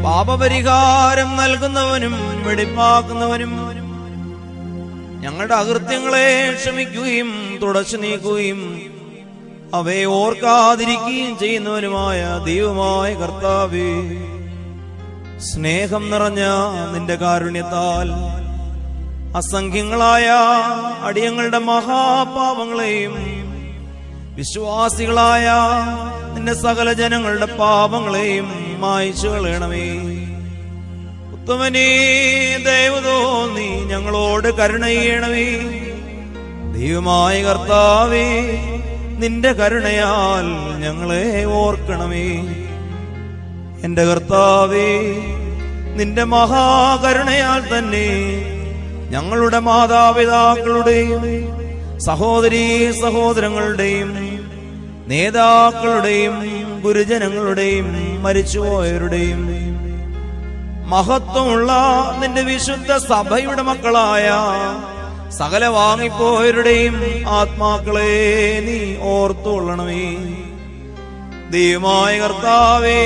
പാപപരിഹാരം നൽകുന്നവനും വെടിപ്പാക്കുന്നവനും ഞങ്ങളുടെ അകൃത്യങ്ങളെ ക്ഷമിക്കുകയും തുടച്ചു നീക്കുകയും അവയെ ഓർക്കാതിരിക്കുകയും ചെയ്യുന്നവനുമായ ദൈവമായ കർത്താവേ, സ്നേഹം നിറഞ്ഞ നിന്റെ കാരുണ്യത്താൽ അസംഖ്യങ്ങളായ അടിയങ്ങളുടെ മഹാപാപങ്ങളെയും വിശ്വാസികളായ നിന്റെ സകല ജനങ്ങളുടെ പാപങ്ങളെയും മായ്ച്ചു കളയണമേ. ഉത്തമനേ, ദയവ് തോന്നി ഞങ്ങളോട് കരുണ ചെയ്യണമേ. ദൈവമായ കർത്താവേ, നിന്റെ കരുണയാൽ ഞങ്ങളെ ഓർക്കണമേ. എന്റെ കർത്താവേ, നിന്റെ മഹാകരുണയാൽ തന്നെ ഞങ്ങളുടെ മാതാപിതാക്കളുടെയും സഹോദരീ സഹോദരങ്ങളുടെയും നേതാക്കളുടെയും ഗുരുജനങ്ങളുടെയും മരിച്ചുപോയവരുടെയും മഹത്വമുള്ള നിന്റെ വിശുദ്ധ സഭയുടെ മക്കളായ സകല വാങ്ങിപ്പോയവരുടെയും ആത്മാക്കളെ നീ ഓർത്തുകൊള്ളണമേ. ദൈവമായ കർത്താവേ,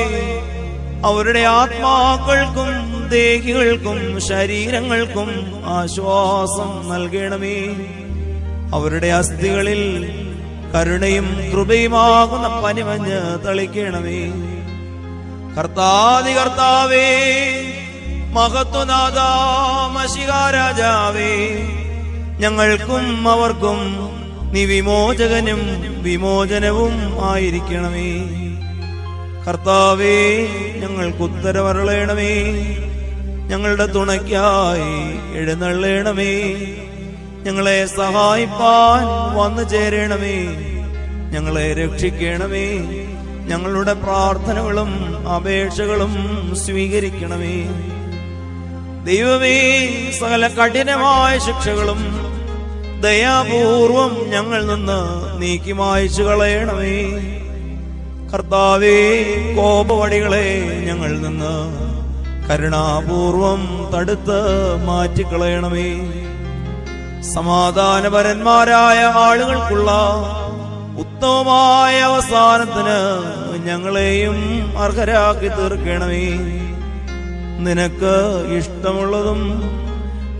അവരുടെ ആത്മാക്കൾക്കും ദേഹികൾക്കും ശരീരങ്ങൾക്കും ആശ്വാസം നൽകണമേ. അവരുടെ അസ്ഥികളിൽ കരുണയും കൃപയുമാകുന്ന പനിമഞ്ഞ് തളിക്കണമേ. കർത്താവേ, മഹത്വനാഥ മശിഹാരാജാവേ, ഞങ്ങൾക്കും അവർക്കും നീ വിമോചകനും വിമോചനവും ആയിരിക്കണമേ. കർത്താവേ, ഞങ്ങൾക്ക് ഉത്തരവരുളണമേ. ഞങ്ങളുടെ തുണയ്ക്കായി എഴുന്നള്ളണമേ. ഞങ്ങളെ സഹായിപ്പാൻ വന്നു ചേരണമേ. ഞങ്ങളെ രക്ഷിക്കണമേ. ഞങ്ങളുടെ പ്രാർത്ഥനകളും അപേക്ഷകളും സ്വീകരിക്കണമേ. ദൈവമേ, സകല കഠിനമായ ശിക്ഷകളും ദയാപൂർവം ഞങ്ങൾ നിന്ന് നീക്കി മായ്ച്ചു കളയണമേ. കർത്താവേ, കോപവടികളെ ഞങ്ങൾ നിന്ന് കരുണാപൂർവം തടുത്ത് മാറ്റിക്കളയണമേ. സമാധാനപരന്മാരായ ആളുകൾക്കുള്ള ഉത്തമമായ അവസാനത്തിന് ഞങ്ങളെയും അർഹരാക്കി തീർക്കണമേ. നിനക്ക് ഇഷ്ടമുള്ളതും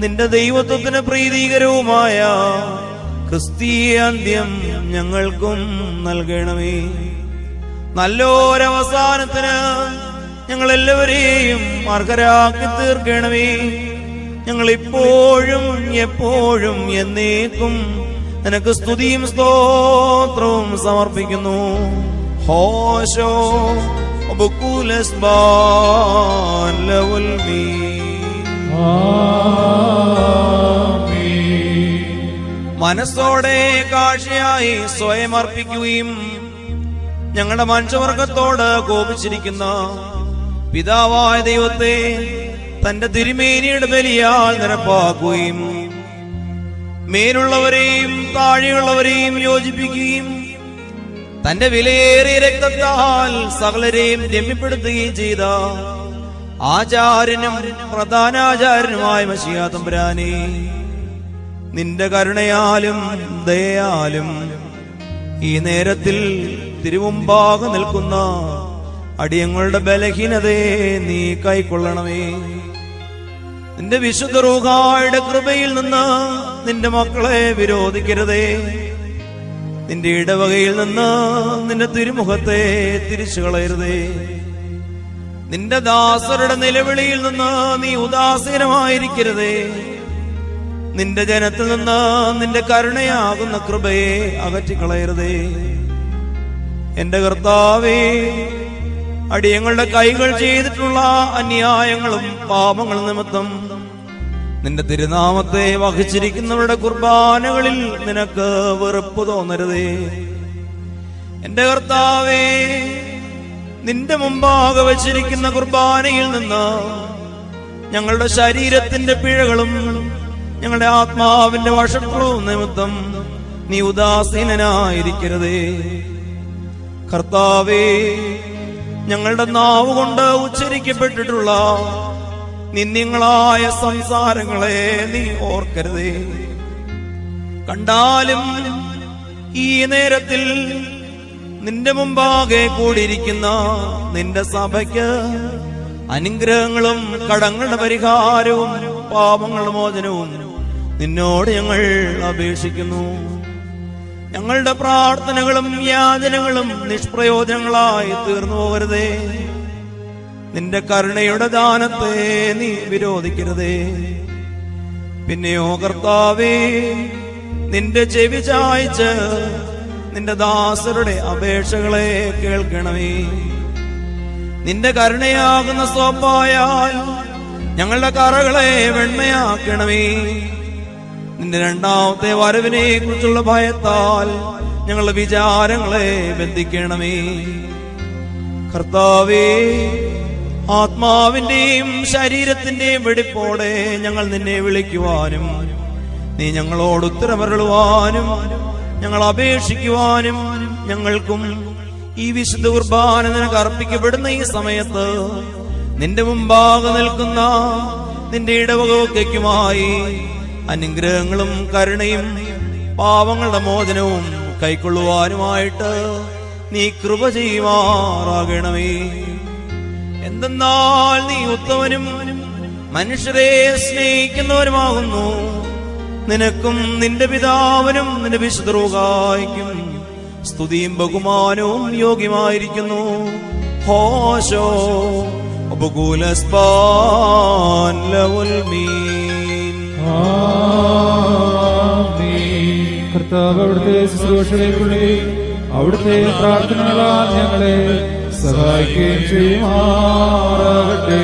നിന്റെ ദൈവത്വത്തിന് പ്രീതികരവുമായ ക്രിസ്തീയ അന്ത്യം ഞങ്ങൾക്കും നൽകണമേ. നല്ലൊരവസാനത്തിന് ഞങ്ങളെല്ലാവരെയും അർഹരാക്കി തീർക്കണമേ. ഞങ്ങളിപ്പോഴും എപ്പോഴും എന്നേക്കും നിനക്ക് സ്തുതിയും സ്തോത്രവും സമർപ്പിക്കുന്നു. ഹോശോ മനസ്സോടെ കാഴ്ചയായി സ്വയം അർപ്പിക്കുകയും ഞങ്ങളുടെ മനുഷ്യവർഗത്തോട് കോപിച്ചിരിക്കുന്ന പിതാവായ ദൈവത്തെ തന്റെ തിരുമേനിയുടെ ബലിയാൽ നിരപ്പാക്കുകയും മേലുള്ളവരെയും താഴെയുള്ളവരെയും യോജിപ്പിക്കുകയും തന്റെ വിലയേറിയ രക്തത്താൽ സകലരെയും രമ്യപ്പെടുത്തുകയും ചെയ്ത ആചാര്യനും പ്രധാനാചാര്യനുമായ മശിഹാ തമ്പുരാനേ, നിന്റെ കരുണയാലും ദയയാലും ഈ നേരത്തിൽ തിരുമുമ്പാകെ നിൽക്കുന്ന അടിയങ്ങളുടെ ബലഹീനതയെ നീ കൈക്കൊള്ളണമേ. നിന്റെ വിശുദ്ധ റൂഹായുടെ കൃപയിൽ നിന്ന് നിന്റെ മക്കളെ വിരോധിക്കരുതേ. നിന്റെ ഇടവകയിൽ നിന്ന് നിന്റെ തിരുമുഖത്തെ തിരിച്ചു കളയരുതേ. നിന്റെ ദാസരുടെ നിലവിളിയിൽ നിന്ന് നീ ഉദാസീനമായിരിക്കരുതേ. നിന്റെ ജനത്തിൽ നിന്ന് നിന്റെ കരുണയാകുന്ന കൃപയെ അകറ്റിക്കളയരുതേ. എന്റെ കർത്താവേ, അടിയങ്ങളുടെ കൈകൾ ചെയ്തിട്ടുള്ള അന്യായങ്ങളും പാപങ്ങളും നിമിത്തം നിന്റെ തിരുനാമത്തെ വഹിച്ചിരിക്കുന്നവരുടെ കുർബാനകളിൽ നിനക്ക് വെറുപ്പ് തോന്നരുതേ. എന്റെ കർത്താവേ, നിന്റെ മുമ്പാകെ വച്ചിരിക്കുന്ന കുർബാനയിൽ നിന്ന് ഞങ്ങളുടെ ശരീരത്തിന്റെ പിഴകളും ഞങ്ങളുടെ ആത്മാവിന്റെ വഷളവും നിമിത്തം നീ ഉദാസീനനായിരിക്കരുതേ. കർത്താവേ, ഞങ്ങളുടെ നാവ് കൊണ്ട് ഉച്ചരിക്കപ്പെട്ടിട്ടുള്ള നിന്ദ്യങ്ങളായ സംസാരങ്ങളെ നീ ഓർക്കരുതേ. കണ്ടാലും ഈ നേരത്തിൽ നിന്റെ മുമ്പാകെ കൂടിയിരിക്കുന്ന നിന്റെ സഭയ്ക്ക് അനുഗ്രഹങ്ങളും കടങ്ങളുടെ പരിഹാരവും പാപങ്ങളുടെ മോചനവും നിന്നോട് ഞങ്ങൾ അപേക്ഷിക്കുന്നു. ഞങ്ങളുടെ പ്രാർത്ഥനകളും യാചനകളും നിഷ്പ്രയോജനങ്ങളായി തീർന്നു പോകരുതേ. നിന്റെ കരുണയുടെ ദാനത്തെ നീ വിരോധിക്കരുതേ. പിന്നെയോ കർത്താവേ, നിന്റെ ചെവി ചായ്ച്ച് നിന്റെ ദാസരുടെ അപേക്ഷകളെ കേൾക്കണമേ. നിന്റെ കരുണയാകുന്ന സ്വഭായാൽ ഞങ്ങളുടെ കറകളെ വെണ്മയാക്കണമേ. നിന്റെ രണ്ടാമത്തെ വരവിനെ കുറിച്ചുള്ള ഭയത്താൽ ഞങ്ങളുടെ വിചാരങ്ങളെ ബന്ധിക്കണമേ. കർത്താവേ, ആത്മാവിന്റെയും ശരീരത്തിന്റെയും വെടിപ്പോടെ ഞങ്ങൾ നിന്നെ വിളിക്കുവാനും നീ ഞങ്ങളോട് ഉത്തരമരുളുവാനും ഞങ്ങൾ അപേക്ഷിക്കുവാനും ഞങ്ങൾക്കും ഈ വിശുദ്ധ കുർബാന നിനക്ക് അർപ്പിക്കപ്പെടുന്ന ഈ സമയത്ത് നിന്റെ മുമ്പാകെ നിൽക്കുന്ന നിന്റെ ഇടവകയ്ക്കുമായി അനുഗ്രഹങ്ങളും കരുണയും പാവങ്ങളുടെ മോചനവും കൈക്കൊള്ളുവാനുമായിട്ട് നീ കൃപ ചെയ്യുമാറാകണമേ. എന്തെന്നാൽ നീ ഉത്തമനും മനുഷ്യരെ സ്നേഹിക്കുന്നവരുമാകുന്നു. നിനക്കും നിന്റെ പിതാവിനും നിന്റെ വിശുദ്ധ റൂഹായ്ക്കും സ്തുതിയും ബഹുമാനവും യോഗ്യമായിരിക്കുന്നു. ഹോശോ അബുകുലസ്ബാൻ ലവുൽ മീൻ. കർത്താവ് അവിടുത്തെ ശുശ്രൂഷകളെ അവിടുത്തെ പ്രാർത്ഥനകളാൽ ഞങ്ങളെ സഹായിക്കുകയും ചെയ്യുമാറാകട്ടെ.